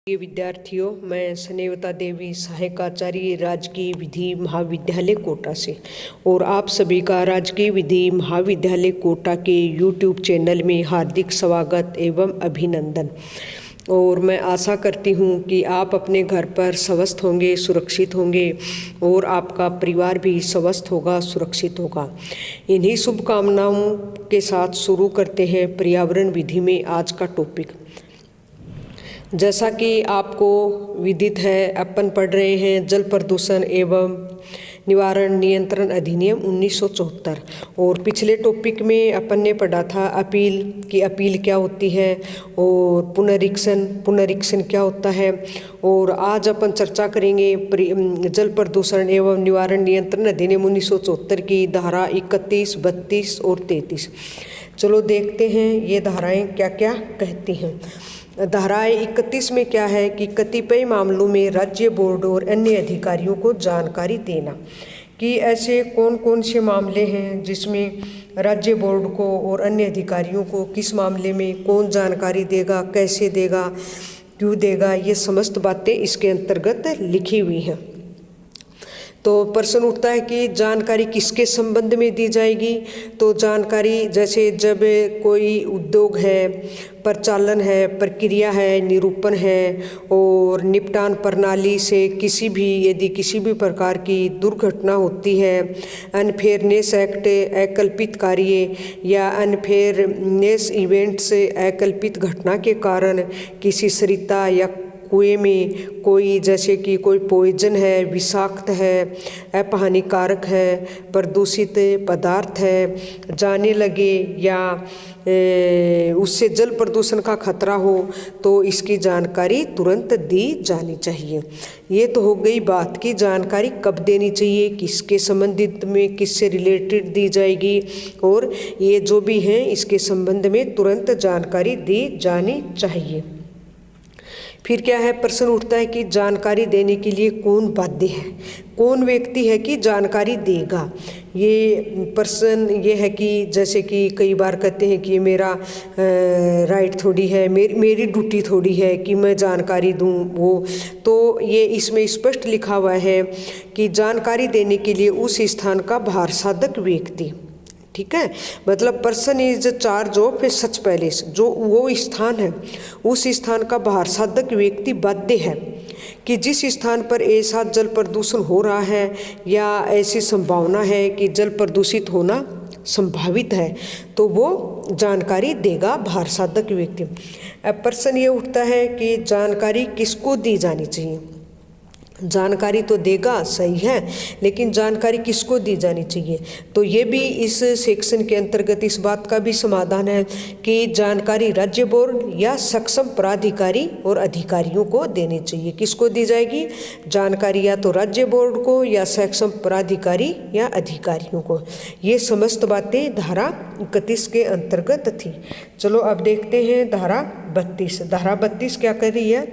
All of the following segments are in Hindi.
ये विद्यार्थियों, मैं स्नेहवता देवी, सहायक आचार्य, राजकीय विधि महाविद्यालय कोटा से, और आप सभी का राजकीय विधि महाविद्यालय कोटा के YouTube चैनल में हार्दिक स्वागत एवं अभिनंदन। और मैं आशा करती हूँ कि आप अपने घर पर स्वस्थ होंगे, सुरक्षित होंगे और आपका परिवार भी स्वस्थ होगा, सुरक्षित होगा। इन्हीं शुभकामनाओं के साथ शुरू करते हैं पर्यावरण विधि में आज का टॉपिक। जैसा कि आपको विदित है, अपन पढ़ रहे हैं जल प्रदूषण एवं निवारण नियंत्रण अधिनियम 1974। और पिछले टॉपिक में अपन ने पढ़ा था अपील क्या होती है और पुनरीक्षण क्या होता है। और आज अपन चर्चा करेंगे जल प्रदूषण एवं निवारण नियंत्रण अधिनियम 1974 की धारा 31, 32 और 33। चलो देखते हैं ये धाराएं क्या क्या कहती हैं। धाराएं 31 में क्या है कि कतिपय मामलों में राज्य बोर्ड और अन्य अधिकारियों को जानकारी देना, कि ऐसे कौन कौन से मामले हैं जिसमें राज्य बोर्ड को और अन्य अधिकारियों को किस मामले में कौन जानकारी देगा, कैसे देगा, क्यों देगा, ये समस्त बातें इसके अंतर्गत लिखी हुई हैं। तो प्रश्न उठता है कि जानकारी किसके संबंध में दी जाएगी। तो जानकारी जैसे जब कोई उद्योग है, प्रचालन है, प्रक्रिया है, निरूपण है और निपटान प्रणाली से यदि किसी भी प्रकार की दुर्घटना होती है, अनफेयरनेस एक्ट अकल्पित कार्य या अनफेयरनेस इवेंट से अकल्पित घटना के कारण किसी सरिता या कुएं में कोई, जैसे कि कोई पॉइजन है, विषाक्त है, अपहानिकारक है, प्रदूषित पदार्थ है, जाने लगे या उससे जल प्रदूषण का खतरा हो, तो इसकी जानकारी तुरंत दी जानी चाहिए। ये तो हो गई बात की जानकारी कब देनी चाहिए, किसके संबंधित में, किससे रिलेटेड दी जाएगी, और ये जो भी हैं इसके संबंध में तुरंत जानकारी दी जानी चाहिए। फिर क्या है, प्रश्न उठता है कि जानकारी देने के लिए कौन बाध्य है, कौन व्यक्ति है कि जानकारी देगा। ये प्रश्न ये है कि जैसे कि कई बार कहते हैं कि ये मेरा राइट थोड़ी है, मेरी ड्यूटी थोड़ी है कि मैं जानकारी दूं वो। तो ये इसमें स्पष्ट लिखा हुआ है कि जानकारी देने के लिए उस स्थान का भार साधक व्यक्ति, ठीक है, मतलब person is charge of such palace, जो वो स्थान है उस स्थान का भार साधक व्यक्ति बाध्य है कि जिस स्थान पर ऐसा जल प्रदूषण हो रहा है या ऐसी संभावना है कि जल प्रदूषित होना संभावित है, तो वो जानकारी देगा भार साधक व्यक्ति। अब प्रश्न ये उठता है कि जानकारी किसको दी जानी चाहिए। जानकारी तो देगा, सही है, लेकिन जानकारी किसको दी जानी चाहिए। तो ये भी इस सेक्शन के अंतर्गत इस बात का भी समाधान है कि जानकारी राज्य बोर्ड या सक्षम प्राधिकारी और अधिकारियों को देनी चाहिए। किसको दी जाएगी जानकारी, या तो राज्य बोर्ड को या सक्षम प्राधिकारी या अधिकारियों को। ये समस्त बातें धारा 31 के अंतर्गत थी। चलो अब देखते हैं धारा 32। धारा 32 क्या कर रही है,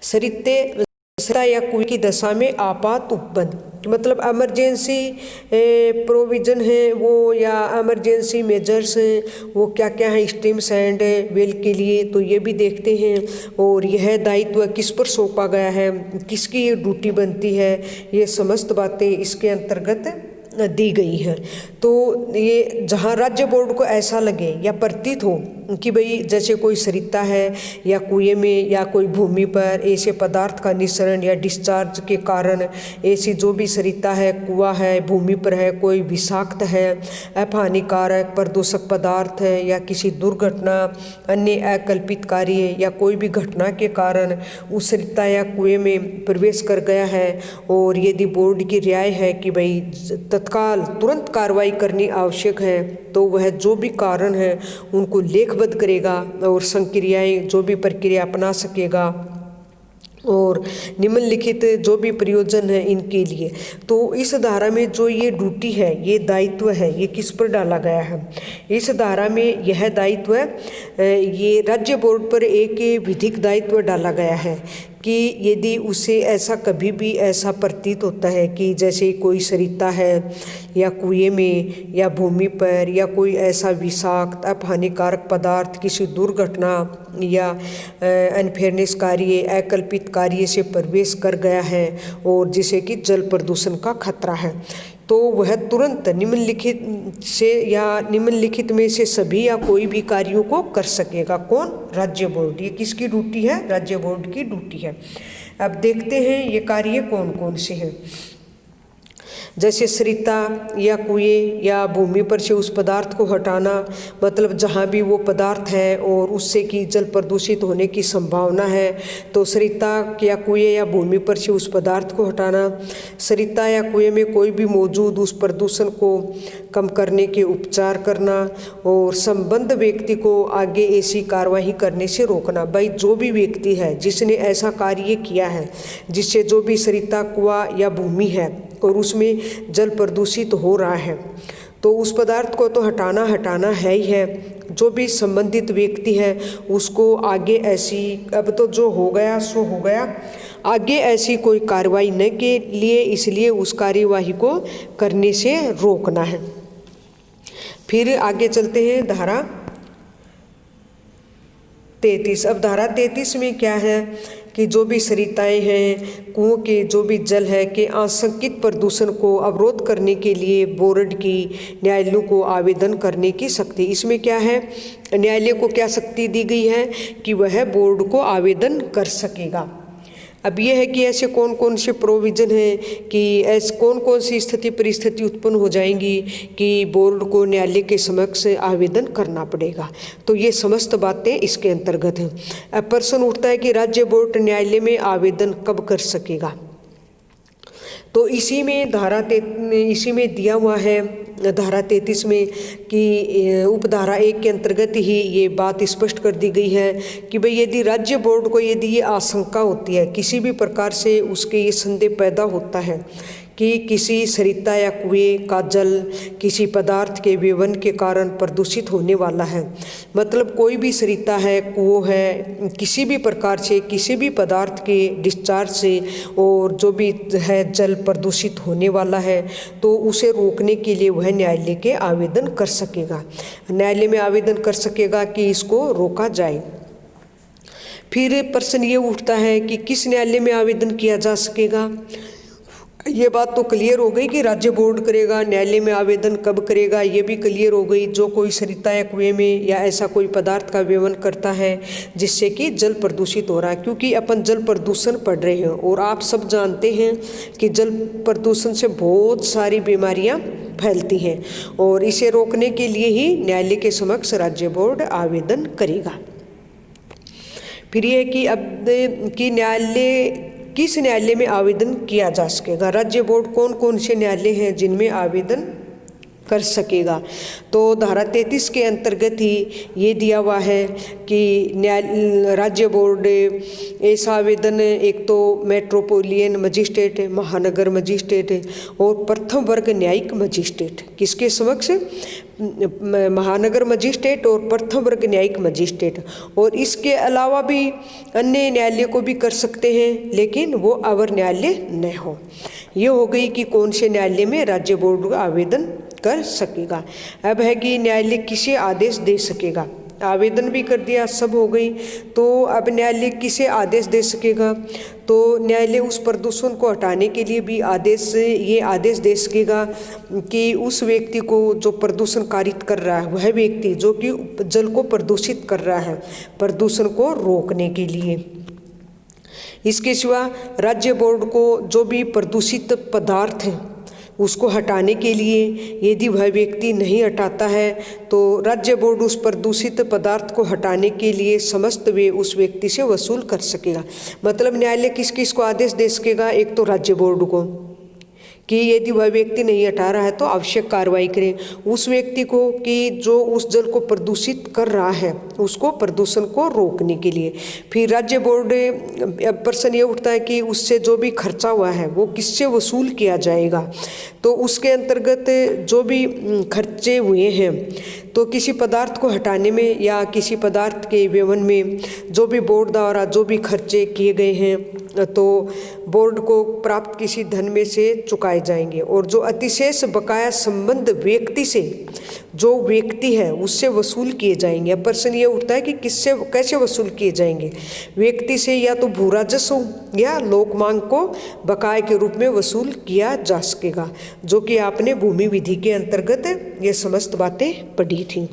सरिते या कुएं की दशा में आपात उपबंध, मतलब इमरजेंसी प्रोविज़न है वो, या इमरजेंसी मेजर्स हैं वो क्या क्या है स्ट्रीम्स एंड वेल के लिए, तो ये भी देखते हैं। और यह दायित्व किस पर सौंपा गया है, किसकी ये ड्यूटी बनती है, ये समस्त बातें इसके अंतर्गत दी गई है। तो ये जहाँ राज्य बोर्ड को ऐसा लगे या प्रतीत हो कि भाई जैसे कोई सरिता है या कुएं में या कोई भूमि पर ऐसे पदार्थ का निस्सरण या डिस्चार्ज के कारण ऐसी जो भी सरिता है, कुआं है, भूमि पर है, कोई विषाक्त है, अपहानिकारक प्रदूषक पदार्थ है या किसी दुर्घटना, अन्य अकल्पित कार्य या कोई भी घटना के कारण उस सरिता या कुएं में प्रवेश कर गया है, और यदि बोर्ड की राय है कि भाई तत्काल तुरंत कार्रवाई करनी आवश्यक है, तो वह जो भी कारण है उनको लेखबद्ध करेगा और संक्रियाएं जो भी प्रक्रिया अपना सकेगा और निम्नलिखित जो भी प्रयोजन है इनके लिए। तो इस धारा में जो ये ड्यूटी है, ये दायित्व है, ये किस पर डाला गया है। इस धारा में यह दायित्व ये राज्य बोर्ड पर एक विधिक दायित्व डाला गया है कि यदि उसे ऐसा कभी भी ऐसा प्रतीत होता है कि जैसे कोई सरिता है या कुएं में या भूमि पर या कोई ऐसा विषाक्त अपहानिकारक पदार्थ किसी दुर्घटना या अनफेयरनेस कार्य अकल्पित कार्य से प्रवेश कर गया है और जिसे कि जल प्रदूषण का खतरा है, तो वह तुरंत निम्नलिखित से या निम्नलिखित में से सभी या कोई भी कार्यों को कर सकेगा। कौन? राज्य बोर्ड। ये किसकी ड्यूटी है? राज्य बोर्ड की ड्यूटी है। अब देखते हैं ये कार्य कौन कौन से हैं। जैसे सरिता या कुएं या भूमि पर से उस पदार्थ को हटाना, मतलब जहाँ भी वो पदार्थ है और उससे कि जल प्रदूषित होने की संभावना है, तो सरिता या कुएं या भूमि पर से उस पदार्थ को हटाना। सरिता या कुएं में कोई भी मौजूद उस प्रदूषण को कम करने के उपचार करना और संबद्ध व्यक्ति को आगे ऐसी कार्रवाई करने से रोकना। भाई जो भी व्यक्ति है जिसने ऐसा कार्य किया है जिससे जो भी सरिता कुआं या भूमि है और उसमें जल प्रदूषित हो रहा है, तो उस पदार्थ को तो हटाना है ही है। जो भी संबंधित व्यक्ति है उसको आगे ऐसी, अब तो जो हो गया सो हो गया, आगे ऐसी कोई कार्रवाई न के लिए इसलिए उस कार्यवाही को करने से रोकना है। फिर आगे चलते हैं धारा 33। अब धारा 33 में क्या है कि जो भी सरिताएं हैं, कुओं के जो भी जल है के आशंकित प्रदूषण को अवरोध करने के लिए बोर्ड की न्यायालयों को आवेदन करने की शक्ति। इसमें क्या है, न्यायालय को क्या शक्ति दी गई है कि वह बोर्ड को आवेदन कर सकेगा। अब यह है कि ऐसे कौन कौन से प्रोविज़न हैं कि ऐसे कौन कौन सी स्थिति परिस्थिति उत्पन्न हो जाएंगी कि बोर्ड को न्यायालय के समक्ष आवेदन करना पड़ेगा। तो ये समस्त बातें इसके अंतर्गत हैं। अब प्रश्न उठता है कि राज्य बोर्ड न्यायालय में आवेदन कब कर सकेगा। तो इसी में दिया हुआ है धारा 33 में कि उपधारा 1 के अंतर्गत ही ये बात स्पष्ट कर दी गई है कि भाई यदि राज्य बोर्ड को यदि ये आशंका होती है, किसी भी प्रकार से उसके ये संदेह पैदा होता है कि किसी सरिता या कुएं का जल किसी पदार्थ के वेवन के कारण प्रदूषित होने वाला है, मतलब कोई भी सरिता है, कुओं है, किसी भी प्रकार से किसी भी पदार्थ के डिस्चार्ज से और जो भी है जल प्रदूषित होने वाला है, तो उसे रोकने के लिए वह न्यायालय के आवेदन कर सकेगा। न्यायालय में आवेदन कर सकेगा कि इसको रोका जाए। फिर प्रश्न ये उठता है कि किस न्यायालय में आवेदन किया जा सकेगा। ये बात तो क्लियर हो गई कि राज्य बोर्ड करेगा। न्यायालय में आवेदन कब करेगा ये भी क्लियर हो गई। जो कोई सरिता या कुएं में या ऐसा कोई पदार्थ का सेवन करता है जिससे कि जल प्रदूषित हो रहा है, क्योंकि अपन जल प्रदूषण पढ़ रहे हैं और आप सब जानते हैं कि जल प्रदूषण से बहुत सारी बीमारियां फैलती हैं और इसे रोकने के लिए ही न्यायालय के समक्ष राज्य बोर्ड आवेदन करेगा। फिर ये कि अब कि किस न्यायालय में आवेदन किया जा सकेगा। राज्य बोर्ड कौन कौन से न्यायालय हैं जिनमें आवेदन कर सकेगा। तो धारा 33 के अंतर्गत ही ये दिया हुआ है कि राज्य बोर्ड ऐसा आवेदन एक तो मेट्रोपोलियन मजिस्ट्रेट, महानगर मजिस्ट्रेट और प्रथम वर्ग न्यायिक मजिस्ट्रेट, किसके समक्ष, महानगर मजिस्ट्रेट और प्रथम वर्ग न्यायिक मजिस्ट्रेट, और इसके अलावा भी अन्य न्यायालय को भी कर सकते हैं लेकिन वो अवर न्यायालय न हो। ये हो गई कि कौन से न्यायालय में राज्य बोर्ड का आवेदन कर सकेगा। अब है कि न्यायालय किसे आदेश दे सकेगा। आवेदन भी कर दिया, सब हो गई, तो अब न्यायालय किसे आदेश दे सकेगा। तो न्यायालय उस प्रदूषण को हटाने के लिए भी ये आदेश दे सकेगा कि उस व्यक्ति को जो प्रदूषण कारित कर रहा है, वह व्यक्ति जो कि जल को प्रदूषित कर रहा है, प्रदूषण को रोकने के लिए। इसके सिवा राज्य बोर्ड को जो भी प्रदूषित पदार्थ है उसको हटाने के लिए यदि वह व्यक्ति नहीं हटाता है तो राज्य बोर्ड उस प्रदूषित पदार्थ को हटाने के लिए समस्त वे उस व्यक्ति से वसूल कर सकेगा। मतलब न्यायालय किस किस को आदेश दे सकेगा, एक तो राज्य बोर्ड को कि यदि वह व्यक्ति नहीं हटा रहा है तो आवश्यक कार्रवाई करें उस व्यक्ति को कि जो उस जल को प्रदूषित कर रहा है उसको प्रदूषण को रोकने के लिए। फिर राज्य बोर्ड प्रश्न ये उठता है कि उससे जो भी खर्चा हुआ है वो किससे वसूल किया जाएगा। तो उसके अंतर्गत जो भी खर्चे हुए हैं तो तो किसी पदार्थ को हटाने में या किसी पदार्थ के व्यवन में जो भी बोर्ड द्वारा जो भी खर्चे किए गए हैं तो बोर्ड को प्राप्त किसी धन में से चुकाए जाएंगे। और जो अतिशेष बकाया संबंध व्यक्ति से, जो व्यक्ति है उससे वसूल किए जाएंगे। अब प्रश्न ये उठता है कि किससे, कैसे वसूल किए जाएंगे? व्यक्ति से या तो भू राजस्व या लोक मांग को बकाये के रूप में वसूल किया जा सकेगा, जो कि आपने भूमि विधि के अंतर्गत ये समस्त बातें पढ़ी थी।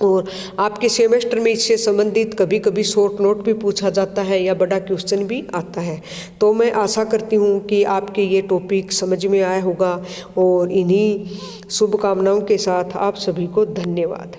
और आपके सेमेस्टर में इससे संबंधित कभी कभी शॉर्ट नोट भी पूछा जाता है या बड़ा क्वेश्चन भी आता है। तो मैं आशा करती हूँ कि आपके ये टॉपिक समझ में आया होगा और इन्हीं शुभकामनाओं के साथ आप सभी को धन्यवाद।